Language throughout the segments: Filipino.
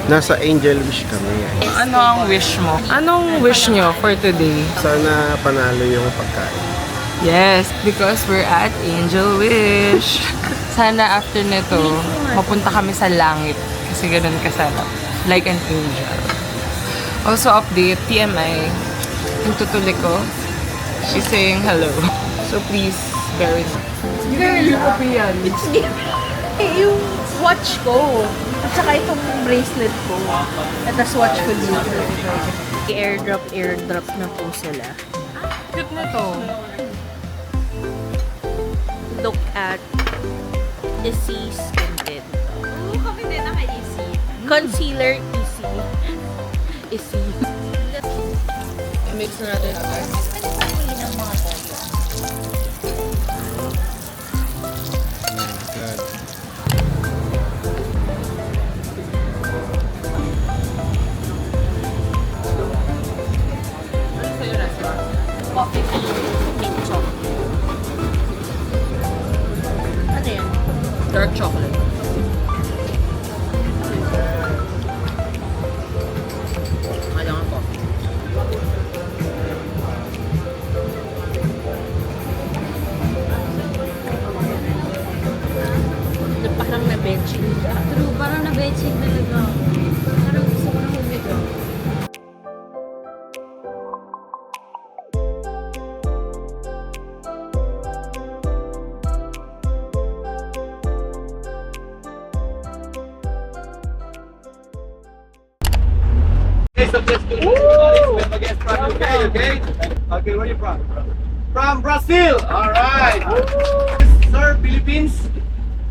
nasa Angel Wish kami. Ano ang wish mo? Anong wish nyo for today? Sana panalo yung pagkain. Yes, because we're at Angel Wish. Sana after nito, mapunta kami sa langit. Kasi ganun kasarap. Like an angel. Also update, TMI. Yung tutuloy ko, she's saying hello. So please, bear with me. It's yung watch ko. At saka itong bracelet ko. At tas watch ko dito. Airdrop na po sila. Cute na to. Look at Easy Skin Tint. Oo, kami din naka-easy. Concealer Easy. Mix na natin agad. Coffee mint chocolate. Ano yan? Dark chocolate. Kailangan ko. Parang na-benching ka. True, parang na-benching talaga. Parang gusto ko na humiga. So let's do this against from UK, okay? Okay, where are you from? From Brazil! Alright! Sir, Philippines?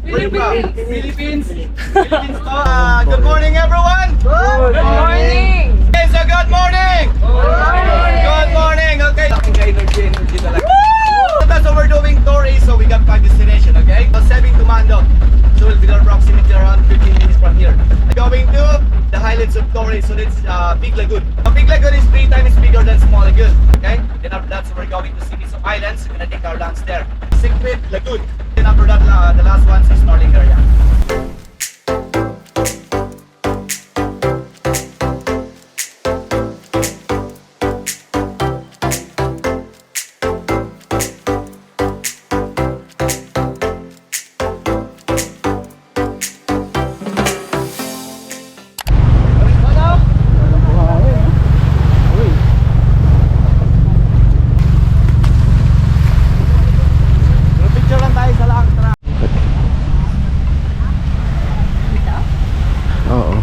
Where are you from? Philippines? Philippines to. Good morning, everyone! Good morning! Okay, so good morning! Good morning! Okay. Laking energy talaga. So we're doing tour A, so we got 5 destination, okay? Saving Commando. So we'll be there approximately around 15 minutes from here. Going to the highlands of Torres, so that's Big Lagoon. Big Lagoon is 3 times bigger than Small Lagoon, okay? Then after that, so we're going to see some islands. We're gonna take our lunch there. Secret Lagoon. Then after that, the last one is Snorkeling area. Picture lang tayo sa lang. Tara. Oo.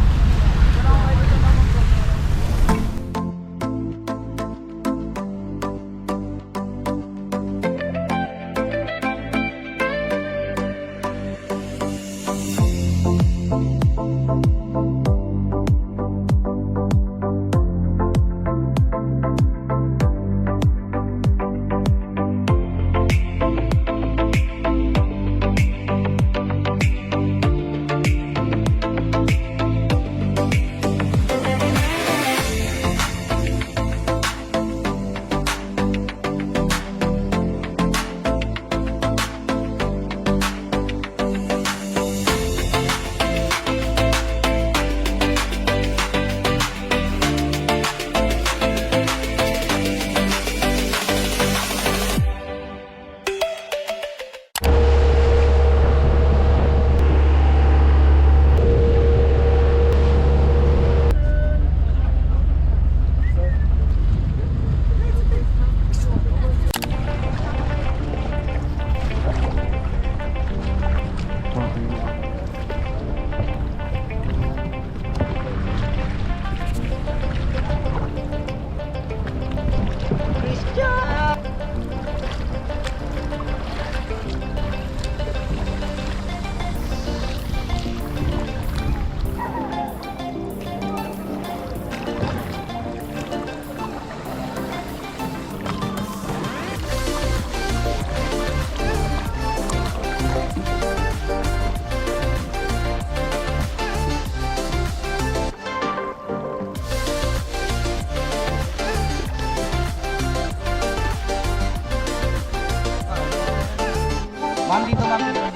Ma'am, dito ma'am. Dito ma'am.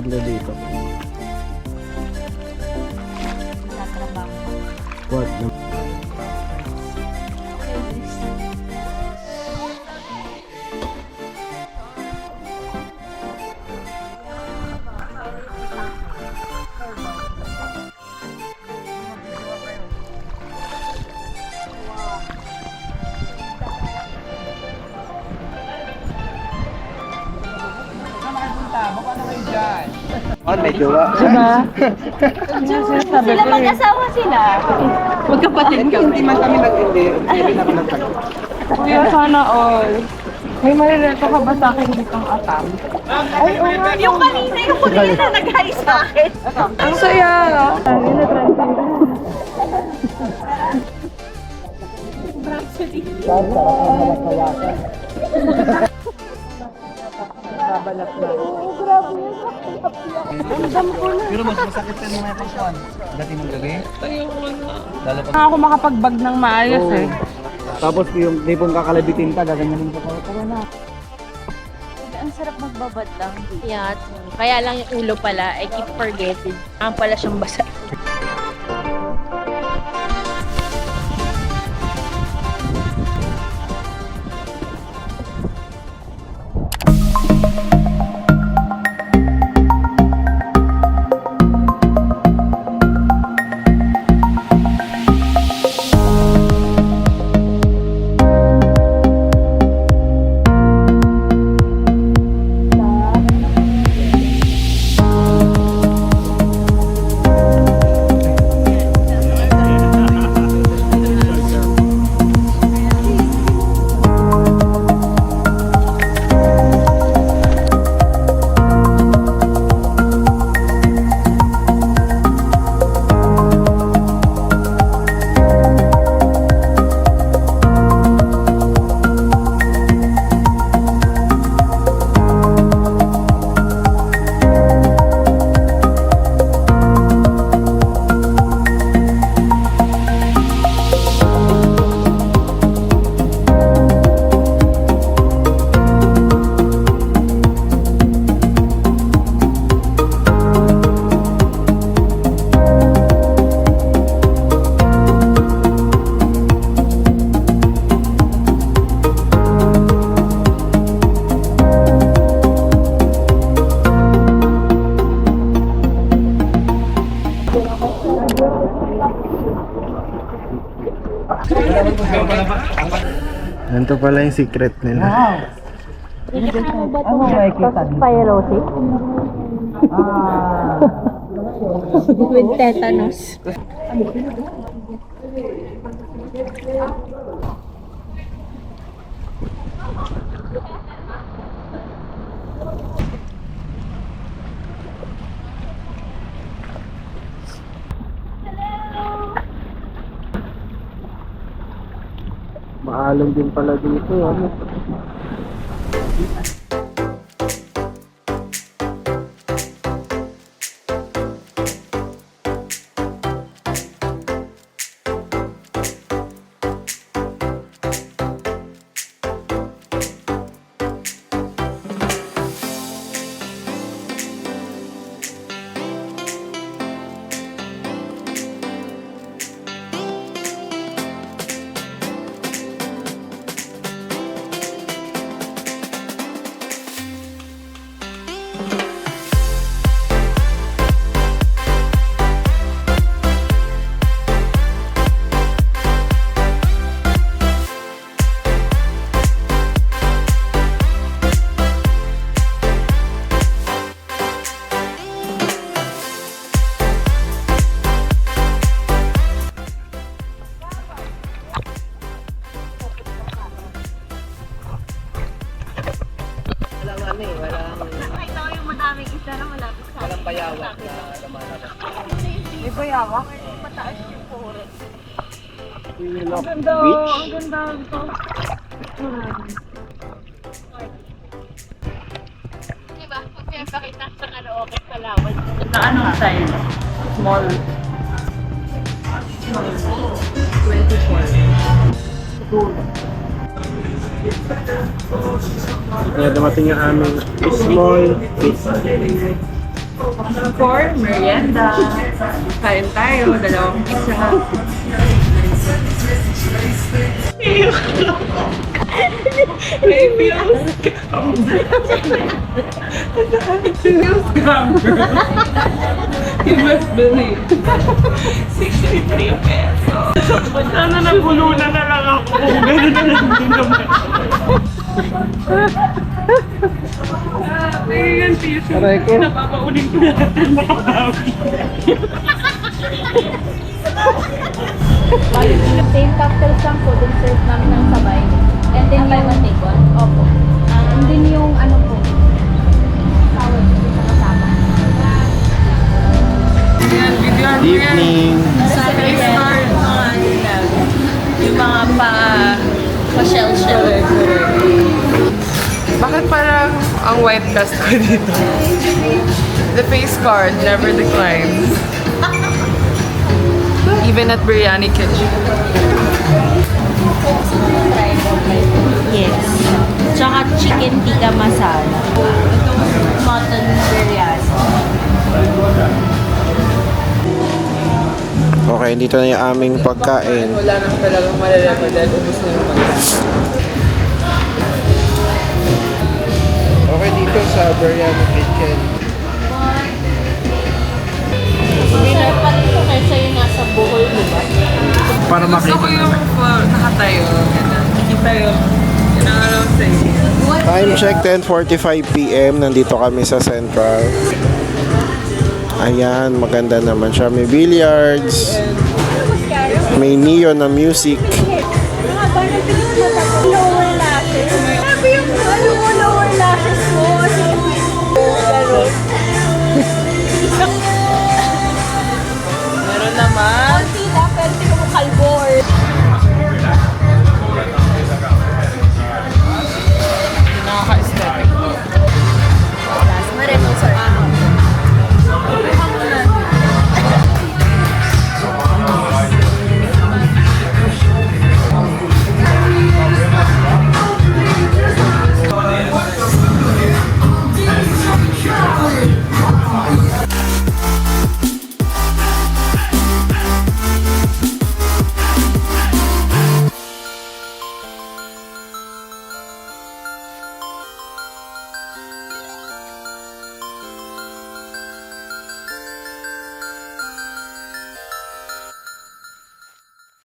nyo dito? Tatrabaho. What? Sila mag-asawa sila. Magkapatid ka. Hindi man kami nag-hindi. Hindi na kami nag-tag. Kuya, sana all. May marireto ka ba sa akin ditong atam? Yung kanina, yung kanina na nag-hi sa akin. Ang saya! Pero mas masakit ka nung may pangkuhan. Dati mong gabi. Lalo pag... Ako makapagbag ng maayos eh. Tapos yung di pong kakalabitin ka, gaganyanin ka pa. Ang sarap magbabad lang. Yeah, kaya lang yung ulo pala, I keep forgetting. Ang pala siyang basa. Ganito pala yung secret nila. Ano ba ito? Spirosis? With tetanus. Maalon din pala dito. Ano? Walang bayawak na lumalabas. May bayawak? Mataas yung pore. Ang ganda, ang ganda ito. Diba? Kung pinapakita sa karaoke sa lawan. Na anong size? Small. Kaya dumating yung aming small pizza. For merienda. Kain tayo, dalawang pizza. You must believe. 63 pesos. Sana nabulunan na lang ako. Ganun na lang din naman. Nagiging tissue. Aray ko. Napapauling ko natin makabawi. Same cocktails lang po, dun serve namin ng sabay. And then yung take one? Opo. And then yung ano po, sour chicken na kasama. Yan, videohan mo yan. Evening. Sa restaurant. Yung mga pa-shell-shell. Bakit parang ang white dust ko dito? The face card never declines. Even at Biryani Kitchen. Yes. Tsaka chicken tikka masala. Mutton biryani. Okay, dito na yung aming pagkain. Wala nang talagang malalaman dahil ubus na yung pagkain. Okay, dito sa Biryani Kitchen. Winner pa rin ito kaysa yung nasa Bohol, di ba? Para Gusto ko makita. yung nakatayo. Nakatayo. Yun ang alam sa inyo. Time check, 10:45 PM. Nandito kami sa Central. Ayan, maganda naman siya. May billiards. May neon na music.